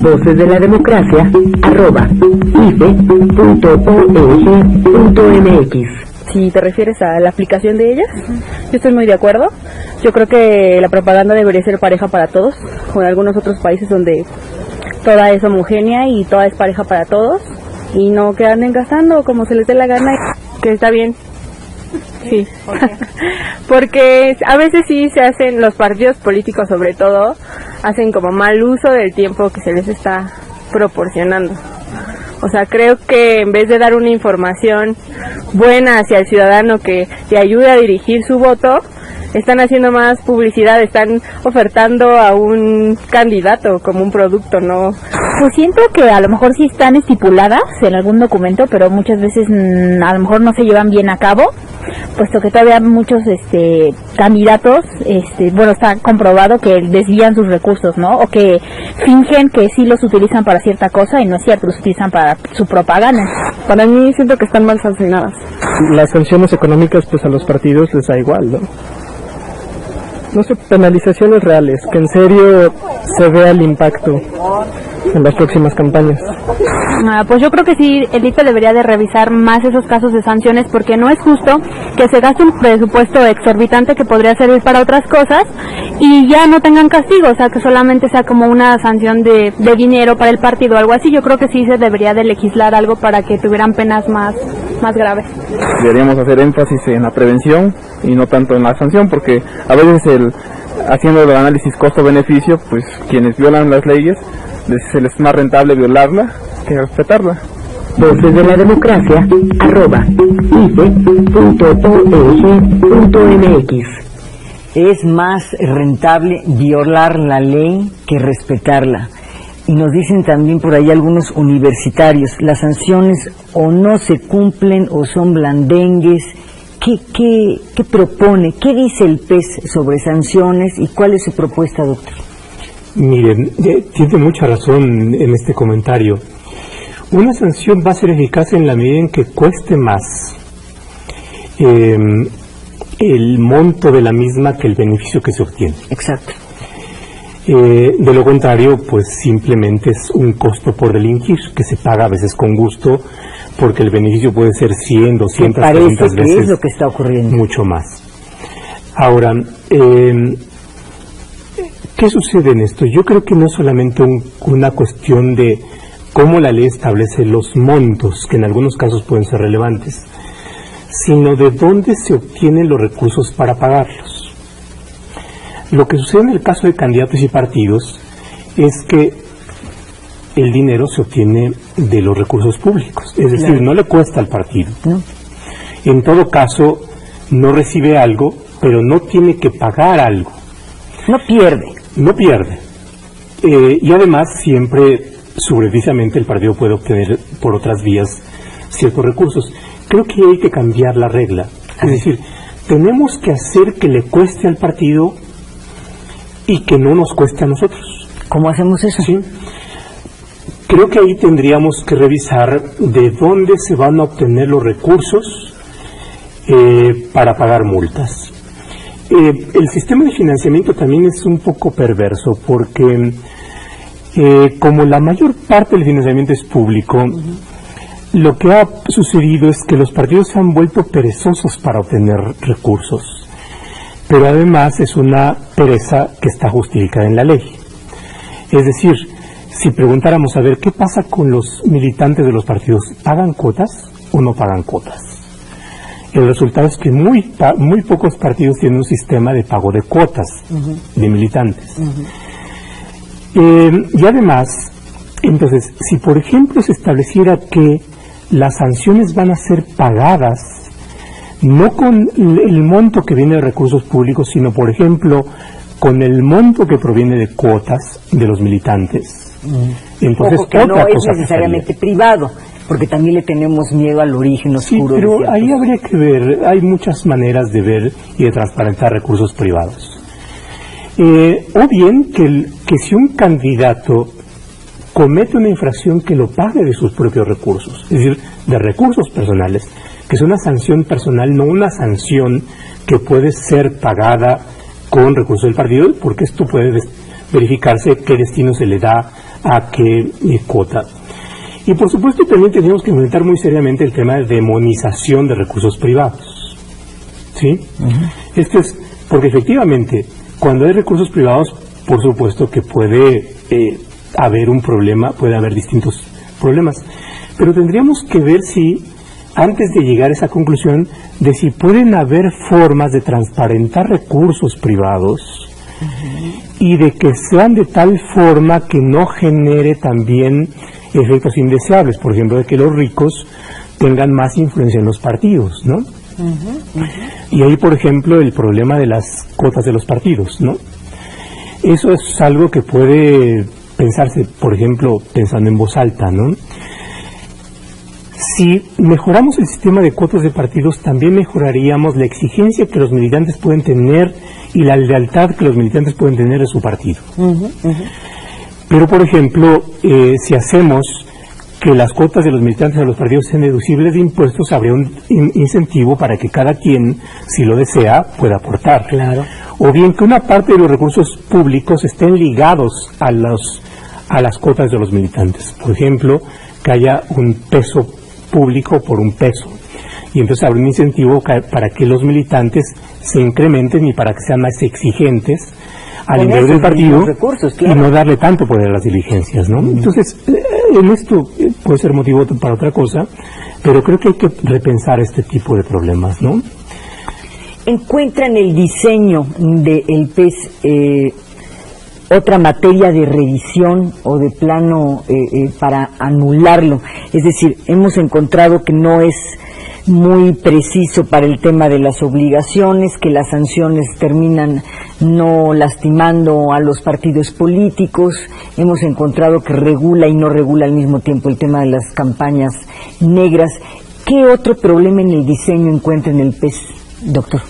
Voces de la Democracia @ife.org.mx. Si te refieres a la aplicación de ellas, yo estoy muy de acuerdo. Yo creo que la propaganda debería ser pareja para todos, como en algunos otros países donde toda es homogénea y toda es pareja para todos, y no que anden gastando como se les dé la gana, que está bien. Sí, porque a veces sí se hacen, los partidos políticos sobre todo, hacen como mal uso del tiempo que se les está proporcionando. O sea, creo que en vez de dar una información buena hacia el ciudadano que te ayude a dirigir su voto, están haciendo más publicidad, están ofertando a un candidato como un producto, ¿no? Pues siento que a lo mejor sí están estipuladas en algún documento, pero muchas veces a lo mejor no se llevan bien a cabo, puesto que todavía muchos candidatos, bueno, está comprobado que desvían sus recursos, ¿no? O que fingen que sí los utilizan para cierta cosa y no es cierto, los utilizan para su propaganda. Para mí siento que están mal sancionadas. Las sanciones económicas pues a los partidos les da igual, ¿no? No sé, penalizaciones reales, que en serio se vea el impacto en las próximas campañas. Pues yo creo que sí, el IFE debería de revisar más esos casos de sanciones, porque no es justo que se gaste un presupuesto exorbitante que podría servir para otras cosas y ya no tengan castigo, o sea, que solamente sea como una sanción de dinero para el partido o algo así. Yo creo que sí se debería de legislar algo para que tuvieran penas más graves. Deberíamos hacer énfasis en la prevención y no tanto en la sanción, porque a veces haciendo el análisis costo-beneficio, pues quienes violan las leyes, se les es más rentable violarla que respetarla. Voces de la Democracia @ife.org.mx. Es más rentable violar la ley que respetarla. Y nos dicen también por ahí algunos universitarios, las sanciones o no se cumplen o son blandengues. ¿Qué propone? ¿Qué dice el PES sobre sanciones y cuál es su propuesta, doctor? Miren, tiene mucha razón en este comentario. Una sanción va a ser eficaz en la medida en que cueste más el monto de la misma que el beneficio que se obtiene. Exacto. De lo contrario, pues simplemente es un costo por delinquir, que se paga a veces con gusto, porque el beneficio puede ser 100, 200, 300 veces. Es lo que está ocurriendo. Mucho más. Ahora, ¿qué sucede en esto? Yo creo que no es solamente una cuestión de cómo la ley establece los montos, que en algunos casos pueden ser relevantes, sino de dónde se obtienen los recursos para pagarlos. Lo que sucede en el caso de candidatos y partidos es que el dinero se obtiene de los recursos públicos, es decir, no le cuesta al partido. ¿No? En todo caso, no recibe algo, pero no tiene que pagar algo. No pierde. No pierde. Y además siempre, subrepticiamente, el partido puede obtener por otras vías ciertos recursos. Creo que hay que cambiar la regla. Es decir, tenemos que hacer que le cueste al partido y que no nos cueste a nosotros. ¿Cómo hacemos eso? Sí. Creo que ahí tendríamos que revisar de dónde se van a obtener los recursos para pagar multas. El sistema de financiamiento también es un poco perverso, porque como la mayor parte del financiamiento es público, lo que ha sucedido es que los partidos se han vuelto perezosos para obtener recursos. Pero además es una pereza que está justificada en la ley. Es decir, si preguntáramos a ver qué pasa con los militantes de los partidos, ¿pagan cuotas o no pagan cuotas? El resultado es que muy pocos partidos tienen un sistema de pago de cuotas de militantes. Y además, entonces, si por ejemplo se estableciera que las sanciones van a ser pagadas no con el monto que viene de recursos públicos, sino por ejemplo con el monto que proviene de cuotas de los militantes. Entonces, ojo, que no es necesariamente privado, porque también le tenemos miedo al origen oscuro. Sí, pero ahí habría que ver, hay muchas maneras de ver y de transparentar recursos privados. O bien que si un candidato comete una infracción, que lo pague de sus propios recursos, es decir, de recursos personales, que es una sanción personal, no una sanción que puede ser pagada con recursos del partido, porque esto puede verificarse qué destino se le da a qué cuota. Y por supuesto también tenemos que enfrentar muy seriamente el tema de demonización de recursos privados. ¿Sí? Esto es porque efectivamente cuando hay recursos privados, por supuesto que puede haber un problema, puede haber distintos problemas, pero tendríamos que ver si antes de llegar a esa conclusión de si pueden haber formas de transparentar recursos privados y de que sean de tal forma que no genere también efectos indeseables, por ejemplo, de que los ricos tengan más influencia en los partidos, ¿no? Y ahí, por ejemplo, el problema de las cuotas de los partidos, ¿no? Eso es algo que puede pensarse, por ejemplo, pensando en voz alta, ¿no? Si mejoramos el sistema de cuotas de partidos, también mejoraríamos la exigencia que los militantes pueden tener y la lealtad que los militantes pueden tener de su partido. Pero, por ejemplo, si hacemos que las cuotas de los militantes a los partidos sean deducibles de impuestos, habría un incentivo para que cada quien, si lo desea, pueda aportar. Claro. O bien que una parte de los recursos públicos estén ligados a las cuotas de los militantes. Por ejemplo, que haya un peso público por un peso. Y entonces habrá un incentivo para que los militantes se incrementen y para que sean más exigentes al interior del partido recursos, claro, y no darle tanto poder a las diligencias, ¿no? Entonces, en esto puede ser motivo para otra cosa, pero creo que hay que repensar este tipo de problemas, ¿no? ¿Encuentra en el diseño del PES otra materia de revisión o de plano para anularlo? Es decir, hemos encontrado que no es muy preciso para el tema de las obligaciones, que las sanciones terminan no lastimando a los partidos políticos, hemos encontrado que regula y no regula al mismo tiempo el tema de las campañas negras. ¿Qué otro problema en el diseño encuentra en el PES, doctor?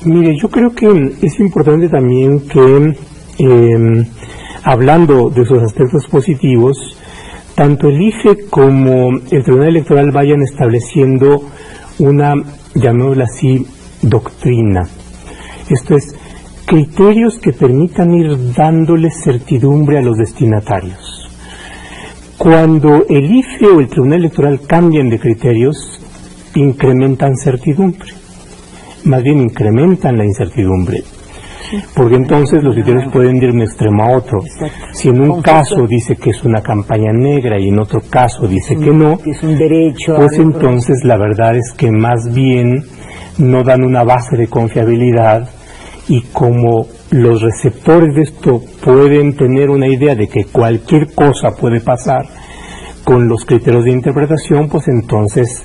Mire, yo creo que es importante también que, hablando de sus aspectos positivos, tanto el IFE como el Tribunal Electoral vayan estableciendo una, llamémosla así, doctrina. Esto es, criterios que permitan ir dándole certidumbre a los destinatarios. Cuando el IFE o el Tribunal Electoral cambian de criterios, incrementan certidumbre. Más bien incrementan la incertidumbre. Porque entonces los criterios pueden ir de un extremo a otro. Si en un caso dice que es una campaña negra y en otro caso dice que no, que es un derecho, pues entonces la verdad es que más bien no dan una base de confiabilidad, y como los receptores de esto pueden tener una idea de que cualquier cosa puede pasar con los criterios de interpretación, pues entonces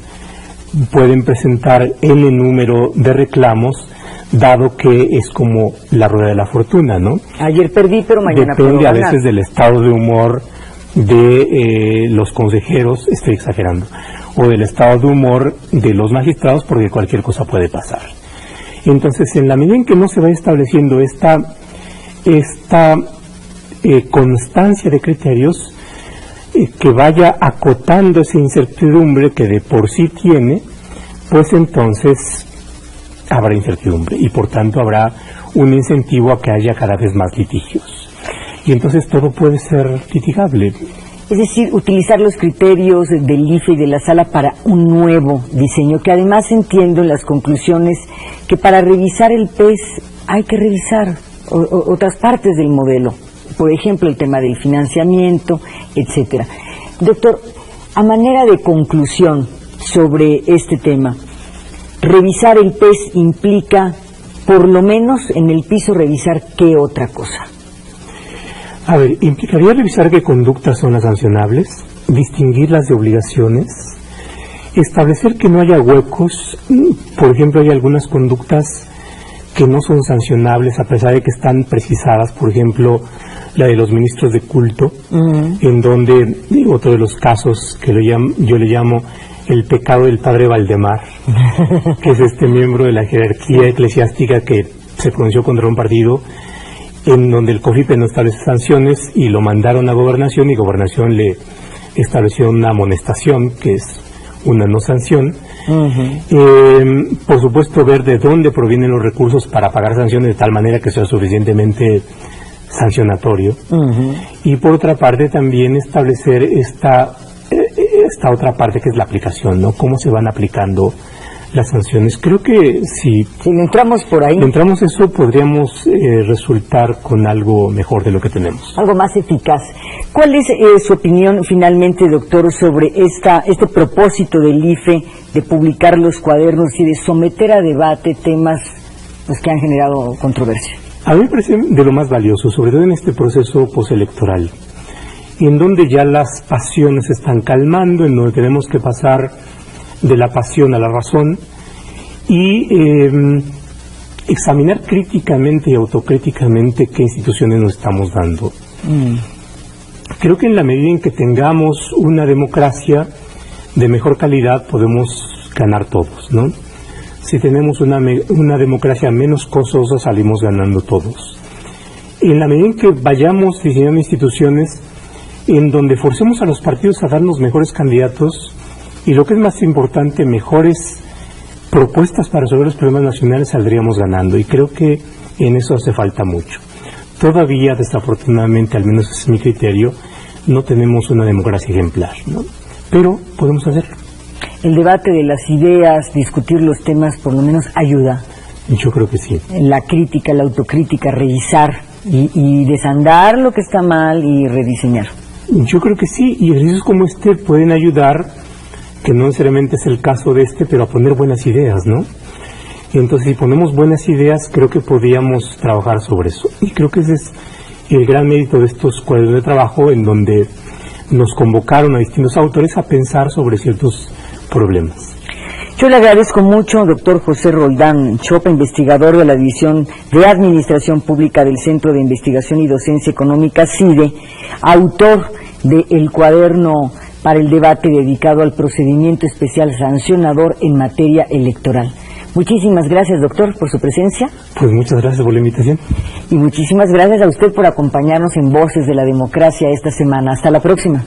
pueden presentar N número de reclamos, dado que es como la rueda de la fortuna, ¿no? Ayer perdí, pero mañana puedo Depende a ganar. veces del estado de humor de los consejeros, estoy exagerando, o del estado de humor de los magistrados, porque cualquier cosa puede pasar. Entonces, en la medida en que no se va estableciendo esta constancia de criterios, que vaya acotando esa incertidumbre que de por sí tiene, pues entonces habrá incertidumbre y por tanto habrá un incentivo a que haya cada vez más litigios. Y entonces todo puede ser litigable. Es decir, utilizar los criterios del IFE y de la sala para un nuevo diseño, que además entiendo en las conclusiones que para revisar el PES hay que revisar otras partes del modelo, por ejemplo el tema del financiamiento, etcétera. Doctor, a manera de conclusión sobre este tema, revisar el PES implica, por lo menos en el piso, revisar qué otra cosa. A ver, implicaría revisar qué conductas son las sancionables, distinguirlas de obligaciones, establecer que no haya huecos. Por ejemplo, hay algunas conductas que no son sancionables a pesar de que están precisadas, por ejemplo, la de los ministros de culto, en donde otro de los casos que yo le llamo el pecado del padre Valdemar, que es este miembro de la jerarquía eclesiástica que se pronunció contra un partido, en donde el COFIPE no establece sanciones y lo mandaron a Gobernación y Gobernación le estableció una amonestación, que es una no sanción. Por supuesto, ver de dónde provienen los recursos para pagar sanciones de tal manera que sea suficientemente sancionatorio, y por otra parte también establecer esta otra parte que es la aplicación, ¿no? Cómo se van aplicando las sanciones. Creo que si entramos por ahí, entramos eso, podríamos resultar con algo mejor de lo que tenemos. Algo más eficaz. ¿Cuál es su opinión finalmente, doctor, sobre este propósito del IFE de publicar los cuadernos y de someter a debate temas pues, que han generado controversia? A mí me parece de lo más valioso, sobre todo en este proceso postelectoral, en donde ya las pasiones se están calmando, en donde tenemos que pasar de la pasión a la razón y examinar críticamente y autocríticamente qué instituciones nos estamos dando. Creo que en la medida en que tengamos una democracia de mejor calidad podemos ganar todos, ¿no? Si tenemos una democracia menos costosa salimos ganando todos. En la medida en que vayamos diseñando instituciones en donde forcemos a los partidos a darnos mejores candidatos y lo que es más importante, mejores propuestas para resolver los problemas nacionales, saldríamos ganando, y creo que en eso hace falta mucho. Todavía, desafortunadamente, al menos ese es mi criterio, no tenemos una democracia ejemplar, ¿no? Pero podemos hacerlo. El debate de las ideas, discutir los temas, por lo menos ayuda. Yo creo que sí. La crítica, la autocrítica, revisar y desandar lo que está mal y rediseñar. Yo creo que sí, y ejercicios como este pueden ayudar, que no necesariamente es el caso de este, pero a poner buenas ideas, ¿no? Y entonces, si ponemos buenas ideas, creo que podríamos trabajar sobre eso. Y creo que ese es el gran mérito de estos cuadernos de trabajo, en donde nos convocaron a distintos autores a pensar sobre ciertos problemas. Yo le agradezco mucho, doctor José Roldán Chopa, investigador de la División de Administración Pública del Centro de Investigación y Docencia Económica, CIDE, autor del cuaderno para el debate dedicado al procedimiento especial sancionador en materia electoral. Muchísimas gracias, doctor, por su presencia. Pues muchas gracias por la invitación. Y muchísimas gracias a usted por acompañarnos en Voces de la Democracia esta semana. Hasta la próxima.